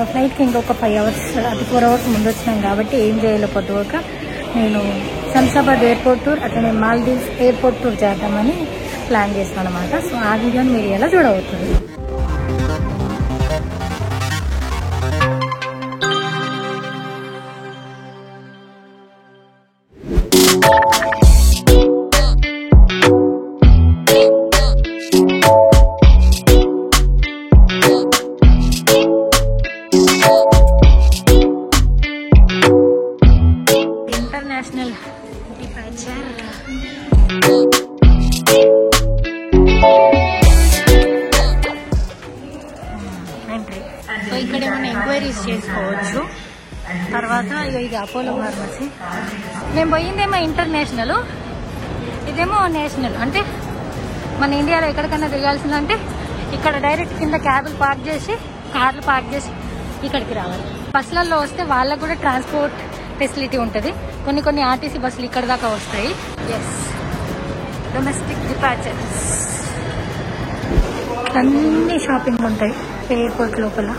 ఫ్లైట్కి ఇంకొక 5 hours అది 4 hours ముందు వచ్చినాం కాబట్టి ఏం చేయాలో పొద్దుగా నేను శంషాబాద్ ఎయిర్పోర్ట్ టూర్ అట్లనే మాల్దీవ్స్ ఎయిర్పోర్ట్ టూర్ చేద్దామని ప్లాన్ చేస్తాను అనమాట. సో ఆ వీడియోని మీరు ఎలా చూడవుతుంది. International departure entry. సో ఇక్కడ ఏమైనా ఎంక్వైరీస్ చేసుకోవచ్చు. తర్వాత ఇది అపోలో ఫార్మసీ. మేము పోయిందేమో ఇంటర్నేషనల్, ఇదేమో నేషనల్. అంటే మన ఇండియాలో ఎక్కడికైనా తిరగాల్సిందంటే ఇక్కడ డైరెక్ట్ కింద క్యాబ్లు పార్క్ చేసి కార్లు పార్క్ చేసి ఇక్కడికి రావాలి. బస్సులలో వస్తే వాళ్ళకు కూడా ట్రాన్స్పోర్ట్ ఫెసిలిటీ ఉంటుంది. కొన్ని ఆర్టీసీ బస్సులు ఇక్కడ దాకా వస్తాయి. Yes, domestic departures. అన్ని షాపింగ్ ఉంటాయి ఎయిర్పోర్ట్ లోపల.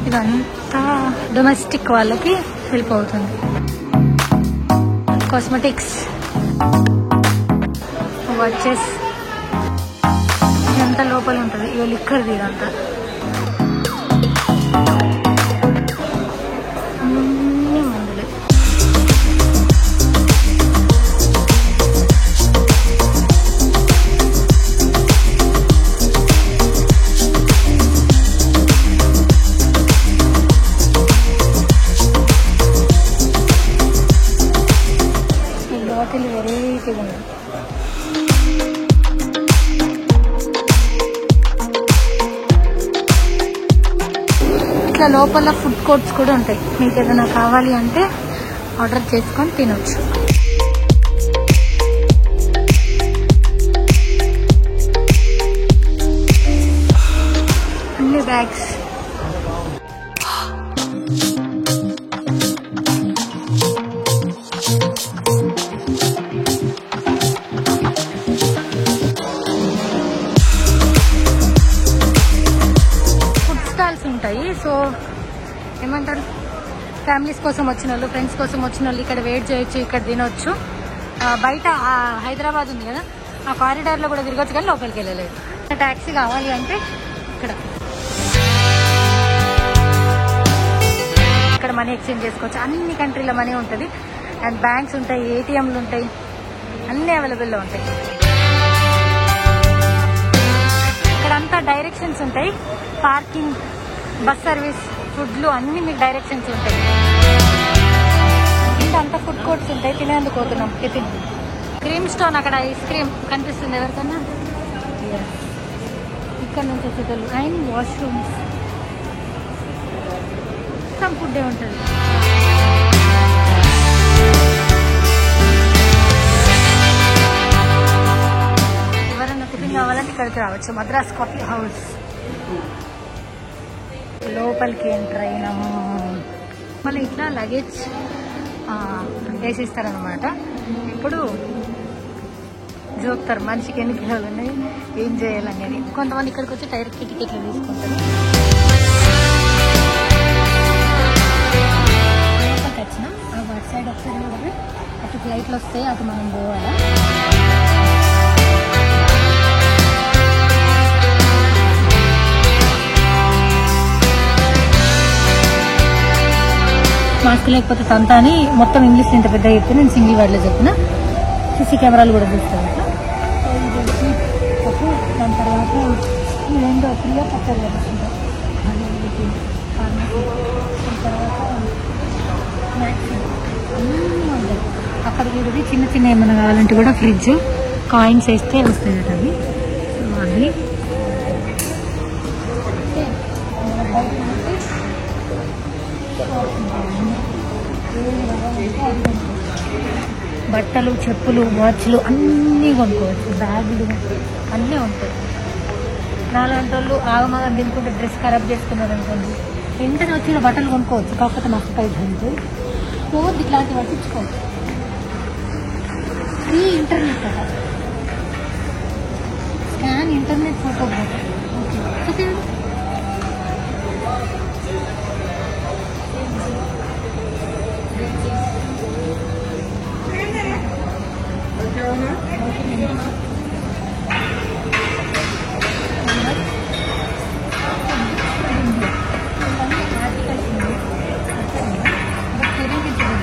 ఇదంతా డొమెస్టిక్ వాళ్ళకి హెల్ప్ అవుతుంది. కాస్మెటిక్స్, వాచెస్, ఇదంతా లోపల ఉంటుంది. ఇవి లిక్కర్ది ఇదంతా. అన్ని మందులే. ఈ బాటిల్ వెరైటీగా ఉంది. ఇట్లా లోపల ఫుడ్ కోర్ట్స్ కూడా ఉంటాయి. మీకు ఏదైనా కావాలి అంటే ఆర్డర్ చేసుకొని తినొచ్చు. అన్ని బ్యాగ్స్. ఉంటాయి. సో ఏమంటారు, ఫ్యామిలీస్ కోసం వచ్చిన వాళ్ళు, ఫ్రెండ్స్ కోసం వచ్చిన వాళ్ళు ఇక్కడ వెయిట్ చేయొచ్చు, ఇక్కడ తినొచ్చు. బయట హైదరాబాద్ ఉంది కదా, ఆ కారిడార్లో కూడా తిరగచ్చు, కానీ లోపలికి వెళ్ళలేదు. ట్యాక్సీ కావాలి అంటే ఇక్కడ మనీ ఎక్స్చేంజ్ చేసుకోవచ్చు. అన్ని కంట్రీల మనీ ఉంటుంది. అండ్ బ్యాంక్స్ ఉంటాయి, ఏటీఎంలు ఉంటాయి, అన్ని అవైలబుల్లో ఉంటాయి. ఇక్కడంతా డైరెక్షన్స్ ఉంటాయి. పార్కింగ్, బస్ సర్వీస్, ఫుడ్లు అన్ని మీకు డైరెక్షన్స్ ఉంటాయి. ఇంకా అంతా ఫుడ్ కోర్ట్స్ ఉంటాయి. తినేందుకు పోతున్నాం టిఫిన్. క్రీమ్ స్టోన్, అక్కడ ఐస్ క్రీమ్ కనిపిస్తుంది ఎవరికన్నా. ఇక్కడ నుంచి వచ్చేటోళ్ళు. అండ్ వాష్రూమ్స్, సమ్ ఫుడ్ ఉంటుంది. ఎవరైనా టిఫిన్ కావాలంటే ఇక్కడికి రావచ్చు. Madras coffee house. లోపలికి ఎంటర్ అయినాము. మళ్ళీ ఇట్లా లగేజ్ వేసిస్తారనమాట. ఇప్పుడు చూపుతారు మనిషికి ఎన్ని కిలోలు ఉన్నాయి, ఏం చేయాలనేది. కొంతమంది ఇక్కడికి వచ్చి డైరెక్ట్ టికెట్లు తీసుకుంటారు. లోపలికి వచ్చినాం. అటు సైడ్ ఒకసారి అటు ఫ్లైట్లు వస్తాయి, అటు మనం పోవాలా. మాస్క్ లేకపోతే తంత అని మొత్తం ఇంగ్లీష్ ఇంత పెద్ద చెప్తే నేను సింగిల్ వర్డ్లో చెప్పిన. సీసీ కెమెరాలు కూడా చూస్తాను. దాని తర్వాత రెండు ఫ్రీగా పక్కన కలుస్తుంటాం. తర్వాత అక్కడ కూడా చిన్న చిన్న ఏమైనా కావాలంటే కూడా ఫ్రిడ్జ్, కాయిన్స్ వేస్తే వస్తాయి కదా అవి. సో అవి బట్టలు, చెప్పులు, వాచ్లు అన్నీ కొనుక్కోవచ్చు. బ్యాగులు అన్నీ ఉంటాయి. 4 గంటలు ఆగమాగం తినుకుంటే డ్రెస్ ఖరాబ్ చేసుకున్నారు అనుకోండి, వెంటనే వచ్చిన బట్టలు కొనుక్కోవచ్చు. కాకపోతే మస్తు పైసలు ఉంటుంది. రోజు ఇట్లాంటివి పట్టించుకోవచ్చు. ఫ్రీ ఇంటర్నెట్ కదా, స్కాన్ ఇంటర్నెట్ ఫోటో. ఓకే,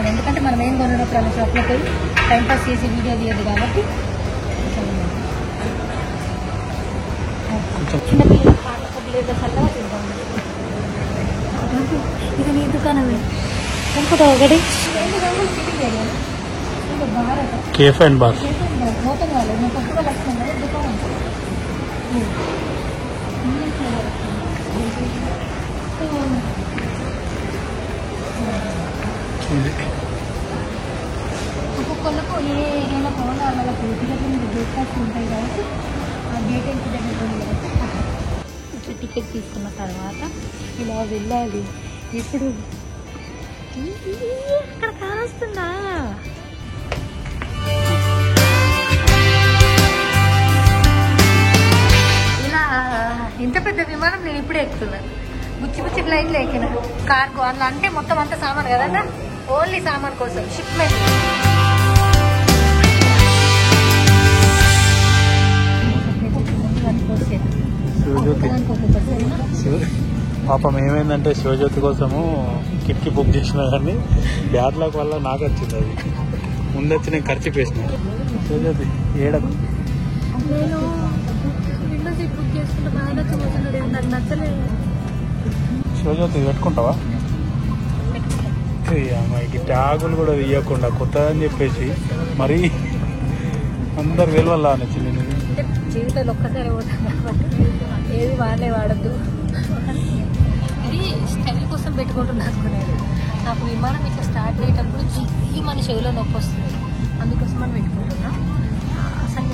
ఎందుకంటే మనం ఏం కొన్నప్పుడు అలా షాప్లో పోయి టైంపాస్ చేసి వీడియో తీయదు కాబట్టి చిన్నపిల్లలు పాటలు చల్లగా తింటాం. ఇది నీ దుకాణమే అనుకుంటా ఒకటి కేఫ్ అండ్ బార్ మోతం వాళ్ళు నేను కొత్తగా వస్తున్నాను కదా దుకాణం ఒక్కొక్కళ్ళకు ఏదైనా ఫోన్ వాళ్ళకి టికెట్ బ్రేక్ఫాస్ట్ ఉంటాయి కాబట్టి ఆ గేట్ ఎంత దగ్గర ఇట్లా టికెట్ తీసుకున్న తర్వాత ఇలా వెళ్ళాలి. ఇప్పుడు అక్కడ కానొస్తుందా ఇలా ఇంత పెద్ద విమానం నేను ఇప్పుడే ఎక్కుతున్నాను. బుచ్చి ఫ్లైట్లో ఎక్కిన కార్గో అలా అంటే మొత్తం అంతా సామాన్ కదా, ఓన్లీ సామాన్ కోసం షిప్మెంట్. పాపం ఏమైందంటే శివజ్యోతి కోసము కిట్కి బుక్ చేసిన కానీ బ్యాడ్లాక్ వల్ల నాకు వచ్చింది. అది ముందొచ్చి నేను ఖర్చు వేసిన. శివజ్యోతి ఏడకు నేను విండో సీట్ బుక్ చేసుకుంటే బాగా చూస్తున్నాడు, నాకు నచ్చలేదు. శివజ్యోతి పెట్టుకుంటావా? అమ్మాయికి ట్యాగులు కూడా ఇవ్వకుండా కొత్త అని చెప్పేసి మరీ అందరు వెలువల్లా నచ్చింది. అంటే జీవితంలో ఒక్కసారి పోతాను కాబట్టి ఏది వాడద్దు. ఇది స్టైల్ కోసం పెట్టుకుంటున్నా అనుకునేది. నాకు విమానం ఇట్లా స్టార్ట్ అయ్యేటప్పుడు ఈ మన చెవిలో నొప్పి వస్తుంది, అందుకోసం మనం పెట్టుకుంటున్నా. అసలు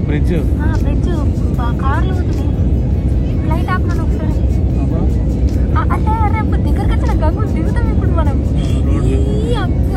బ్రిడ్జ్ కార్లు పోతుంది. ఫ్లైట్ ఆపున్నాను ఒకసారి. అంటే రేపు దగ్గరకు వచ్చిన గంగులు దిగుతాం ఇప్పుడు మనం. అక్క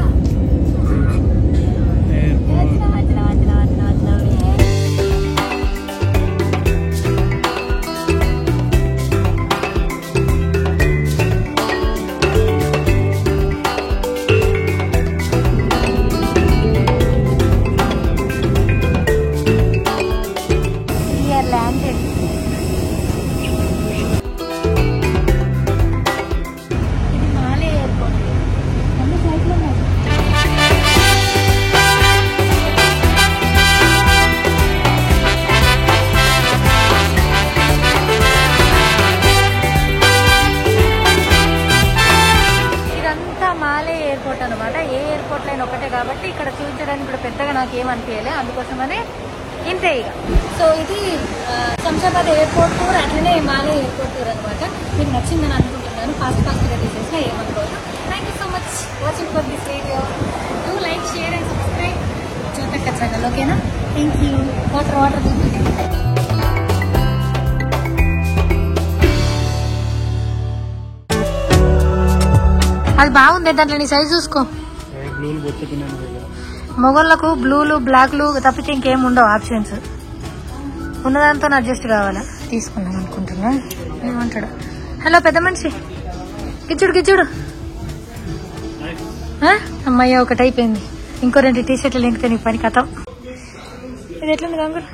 ఎయిర్పోర్ట్ అనమాట. ఏ ఎయిర్పోర్ట్ లైన్ ఒకటే కాబట్టి ఇక్కడ చూపించడానికి కూడా పెద్దగా నాకేమనిపించలే. అందుకోసమనే ఇంతే ఇక. సో ఇది శంషాబాద్ ఎయిర్పోర్ట్ టూర్, అట్లనే మాలే ఎయిర్పోర్ట్ టూర్ అనమాట. మీకు నచ్చిందని అనుకుంటున్నాను. ఫాస్ట్గా తీసేసిన ఏమనుకోదు. Thank you so much watching for this video. Do like, share and subscribe Jyothakka channel. ఓకేనా? Thank you. వాటర్ అది బాగుంది. దాంట్లో నీ సైజ్ చూసుకో. మొగోళ్ళకు బ్లూలు బ్లాక్లు తప్పితే ఇంకేం ఉండవు ఆప్షన్స్. ఉన్నదాంతో అడ్జస్ట్ కావాలా. తీసుకున్నాం అనుకుంటున్నా. ఏమంటాడు? హలో పెద్ద మనిషి, గిచ్చుడు. అమ్మాయి ఒకటి అయిపోయింది. ఇంకో 2 టీ-షర్ట్లు లింకితే నీ పని కథం. ఇది ఎట్లుంది గంగులు?